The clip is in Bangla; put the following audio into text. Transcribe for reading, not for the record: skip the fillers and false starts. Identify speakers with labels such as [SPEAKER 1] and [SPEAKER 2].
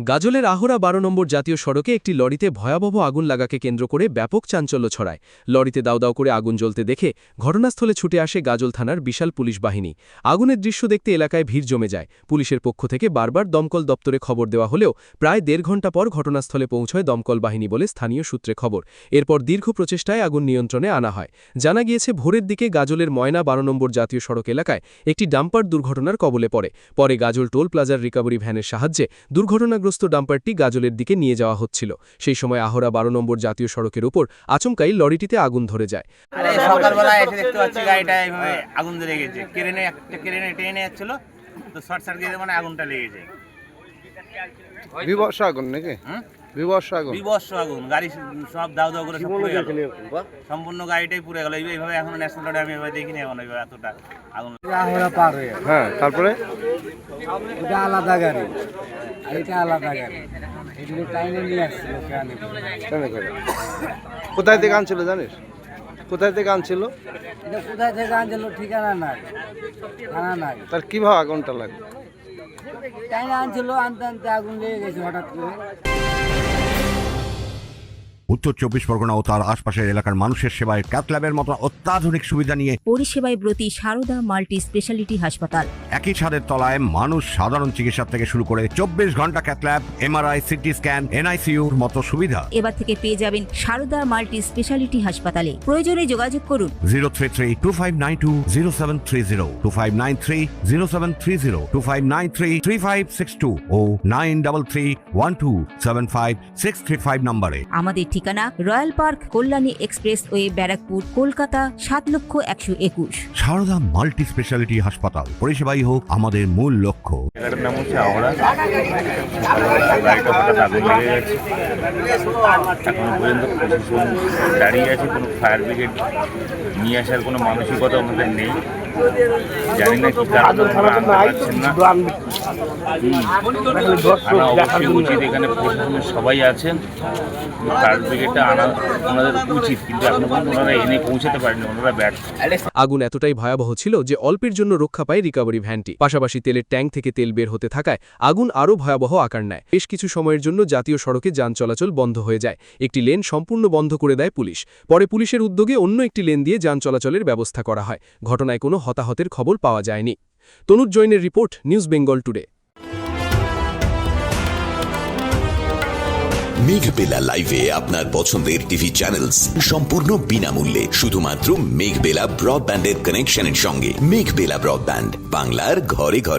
[SPEAKER 1] গাজলের আহরা ১২ নম্বর জাতীয় সড়কে একটি লরিতে ভয়াবহ আগুন লাগাকে কেন্দ্র করে ব্যাপক চাঞ্চল্য ছড়ায়। লরিতে দাউ দাউ করে আগুন জ্বলতে দেখে ঘটনাস্থলে ছুটে আসে গাজল থানার বিশাল পুলিশ বাহিনী। আগুনের দৃশ্য দেখতে এলাকায় ভিড় জমে যায়। পুলিশের পক্ষ থেকে বারবার দমকল দপ্তরে খবর দেওয়া হলেও প্রায় ১.৫ ঘণ্টা পর ঘটনাস্থলে পৌঁছয় দমকল বাহিনী বলে স্থানীয় সূত্রে খবর। এরপর দীর্ঘ প্রচেষ্টায় আগুন নিয়ন্ত্রণে আনা হয়। জানা গিয়েছে ভোরের দিকে গাজলের ময়না ১২ নম্বর জাতীয় সড়ক এলাকায় একটি ডাম্পার দুর্ঘটনার কবলে পরে গাজল টোল প্লাজার রিকভারি ভ্যানের সাহায্যে দুর্ঘটনাগ্রস্ত ডাম্পারটি গাজলের দিকে নিয়ে যাওয়া হচ্ছিল। সেই সময় আহরা ১২ নম্বর জাতীয় সড়কের উপর আচমকাই লরিটিতে আগুন ধরে যায়।
[SPEAKER 2] সকালবেলা এসে দেখতে পাচ্ছি গাড়িটা এইভাবে আগুন ধরে গেছে। ক্রেনে টেনে যাচ্ছিল, তো শর্ট সার্কিটে মানে আগুনটা লেগে যায়।
[SPEAKER 3] বিবর্ষ আগুন নাকি? বিবর্ষ
[SPEAKER 2] আগুন, গাড়ি সব দাউ দাউ করে সব পুড়ে গেল। সম্পূর্ণ গাড়িটাই পুড়ে গেল। এইভাবে এখন ন্যাশনাল রোডে আমি এভাবে দেখিনি, এখন এইভাবে এতটা আগুন।
[SPEAKER 3] পার হয়ে হ্যাঁ, তারপরে
[SPEAKER 4] এটা আলাদা গাড়ি, এটা আলাদা গাড়ি, এগুলো টাইনে নিয়ে আসছিল।
[SPEAKER 3] কোথায় থেকে আনছিল জানিস? কোথায় থেকে আনছিল?
[SPEAKER 4] এটা কোথায় থেকে আনছিল ঠিকানা নাই, জানা নাই।
[SPEAKER 3] তার কিভাবে আগুনটা লাগে?
[SPEAKER 4] টাইনে আনছিল, আনতে আনতে আগুন লেগে গেছে হঠাৎ করে।
[SPEAKER 5] উত্তর ২৪ পরগনা ও তার আশপাশের এলাকার মানুষের সেবায় ক্যাথল্যাবের মতো অত্যাধুনিক সুবিধা নিয়ে
[SPEAKER 6] পরিষেবায় ব্রতী সারদা মাল্টি স্পেশালিটি হাসপাতাল।
[SPEAKER 5] একই ছাদের তলায় মানুষ সাধারণ চিকিৎসা থেকে শুরু করে ২৪ ঘন্টা ক্যাথল্যাব, এমআরআই, সিটি স্ক্যান, এনআইসিইউর মতো সুবিধা
[SPEAKER 6] এবার থেকে পেয়ে যাবেন সারদা মাল্টি স্পেশালিটি হাসপাতালে। প্রয়োজনে যোগাযোগ করুন
[SPEAKER 5] 033-2592-0730, 2593-0730, 2593-3562 ও 9331275635 নম্বরে।
[SPEAKER 6] আমাদের ঠিকানা Royal Park, Kalyani expressway, Barrackpore, Kolkata ৭,১২১।
[SPEAKER 5] সারদা মাল্টি স্পেশালিটি হাসপাতাল, পরিষেবাই হোক আমাদের মূল লক্ষ্য।
[SPEAKER 2] এটার নাম হচ্ছে আওড়া। গাড়িটা হঠাৎ আগুন লেগে গেছে। এখনো পর্যন্ত প্রশাসন দাঁড়িয়ে আছে, কোনো ফায়ার ব্রিগেড নিয়ে আসার কোনো মানসিকতা আমাদের নেই। জানি না কি কারণে ওনারা আনতে পারছেন না। আনা অবশ্যই উচিত, এখানে প্রশাসনের সবাই আছেন, ফায়ার ব্রিগেডটা আনা ওনাদের উচিত, কিন্তু এখনো পর্যন্ত ওনারা এনে পৌঁছাতে পারেনি, ওনারা ব্যর্থ।
[SPEAKER 1] আগুন এতটাই ভয়াবহ ছিল যে অল্পের জন্য রক্ষা পায় রিকভারি ভ্যানটি। পাশাপাশি তেলের ট্যাঙ্ক থেকে তেল বের হতে থাকায় আগুন আরও ভয়াবহ আকার নেয়। বেশ কিছু সময়ের জন্য জাতীয় সড়কে যান চলাচল বন্ধ হয়ে যায়। একটি লেন সম্পূর্ণ বন্ধ করে দেয় পুলিশ। পরে পুলিশের উদ্যোগে অন্য একটি লেন দিয়ে যান চলাচলের ব্যবস্থা করা হয়। ঘটনায় কোনো হতাহতের খবর পাওয়া যায়নি। তনুজ জৈনের report, news Bengal today.
[SPEAKER 7] Meghbela লাইভে আপনার পছন্দের টিভি চ্যানেলস সম্পূর্ণ বিনামূল্যে, শুধুমাত্র মেঘবেলা ব্রডব্যান্ডের কানেকশনের সঙ্গে। মেঘবেলা ব্রডব্যান্ড, বাংলার ঘরে ঘরে।